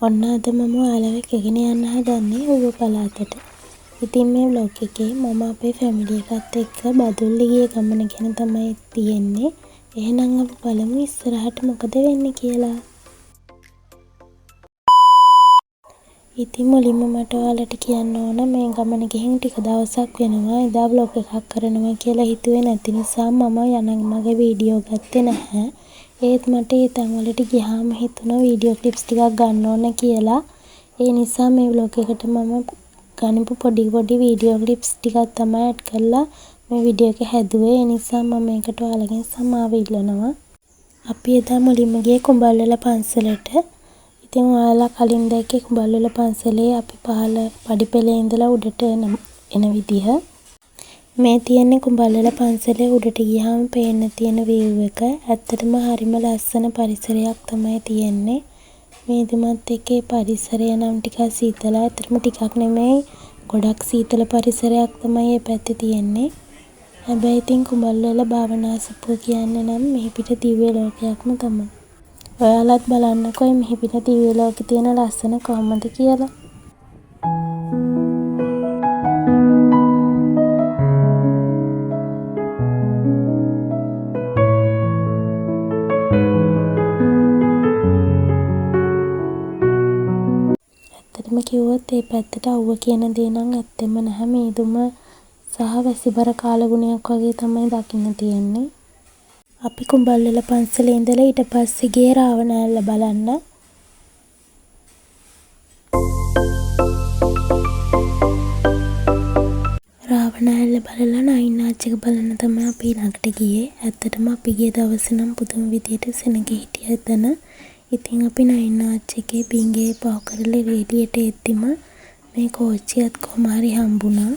ඔන්න අද මම ඔයාලව එකගෙන යන්න හදන්නේ ඌව පළාතට. ඉතින් මේ vlog එකේ මම අපේ ෆැමිලි එකත් එක්ක බදුල්ල ගිය ගමන ගැන තමයි තියෙන්නේ. එහෙනම් අපි බලමු ඉස්සරහට මොකද වෙන්නේ කියලා. ඉතින් මුලින්ම මට ඔයාලට කියන්න ඕන මේ ගමන ගිහින් ටික දවසක් වෙනවා. එදා vlog එකක් කරනවා කියලා හිතුවේ නැති නිසා මම යන මගේ වීඩියෝ ගත්තේ නැහැ. ඒත් මට ඒ තැන්වලට ගියාම හිතුණා වීඩියෝ ක්ලිප්ස් ටිකක් ගන්න ඕන කියලා. ඒ නිසා මේ vlog එකට මම ගනිපු පොඩි වීඩියෝ ක්ලිප්ස් ටිකක් තමයි ඇඩ් කරලා මේ වීඩියෝ එක හැදුවේ. ඒ නිසා මම මේකට ඔයාලගෙන් සමාව ඉල්ලනවා. අපි එදා මුලින්ම ගියේ කුඹල්වල පන්සලට. ඉතින් ඔයාලා කලින් දැක්කේ කුඹල්වල පන්සලේ අපි පහළ පඩිපෙළේ ඉඳලා උඩට එන විදිහ. මේ තියෙන්නේ කුඹල්වල පන්සලේ උඩට ගියාම පේන්න තියෙන view එක. ඇත්තටම හරිම ලස්සන පරිසරයක් තමයි තියෙන්නේ. මේ දුමත් එක්කේ පරිසරය නම් ටිකක් සීතලයි. ඇත්තටම ටිකක් නෙමෙයි ගොඩක් සීතල පරිසරයක් තමයි මේ පැත්තේ තියෙන්නේ. හැබැයි ඉතින් කුඹල්වල භාවනාසපුව කියන්නේ නම් මෙහි පිට දිව්‍ය ලෝකයක්ම තමයි. ඔයාලත් බලන්නකෝ මෙහි පිට දිව්‍ය ලෝකේ තියෙන ලස්සන කොහොමද කියලා. ඇත්තටම කිව්වොත් මේ පැත්තට අවුව කියන දේ නම් ඇත්තෙම නැහැ. මීදුම සහ වැසිබර කාලගුණයක් වගේ තමයි දකින්න තියෙන්නේ. අපි කුඹල්වල පන්සලේ ඉඳලා ඊට පස්සේ ගියේ රාවණෑල්ල බලන්න. රාවණෑල්ල බලලා නයිනාච් එක බලන්න තමයි අපි ළඟට ගියේ. ඇත්තටම අපි ගිය දවසේ නම් පුදුම විදියට සෙනඟ හිටිය එතන. ඉතින් අපි නයිනාච් එකේ බින්ගේ පහු කරලා එළියට එද්දිම මේ කෝච්චියත් කොහොම හරි හම්බුණා.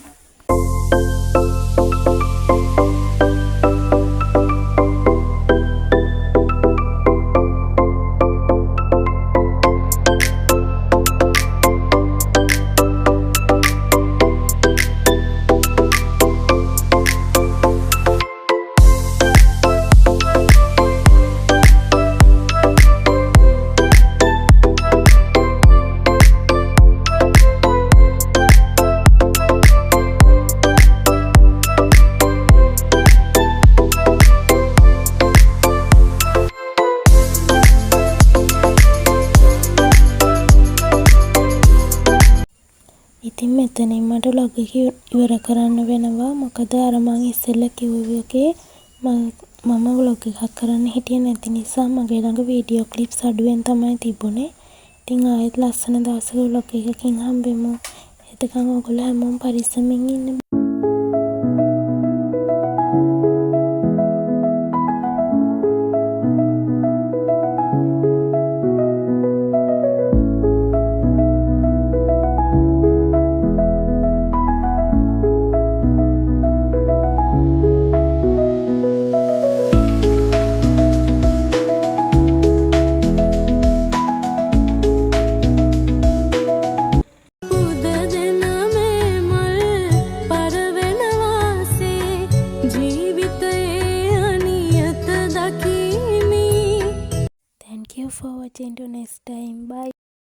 ඉතින් මෙතනින් මට vlog එක ඉවර කරන්න වෙනවා. මොකද අර මං ඉස්සෙල්ලා කිව්වේ මම vlog එකක් කරන්න හිටියේ නැති නිසා මගේ ළඟ වීඩියෝ ක්ලිප්ස් අඩුවෙන් තමයි තිබුණේ. ඉතින් ආයෙත් ලස්සන දවසක vlog එකකින් හම්බෙමු. එතකන් ඔයගොල්ලෝ හැමෝම පරිස්සමින් ඉන්න.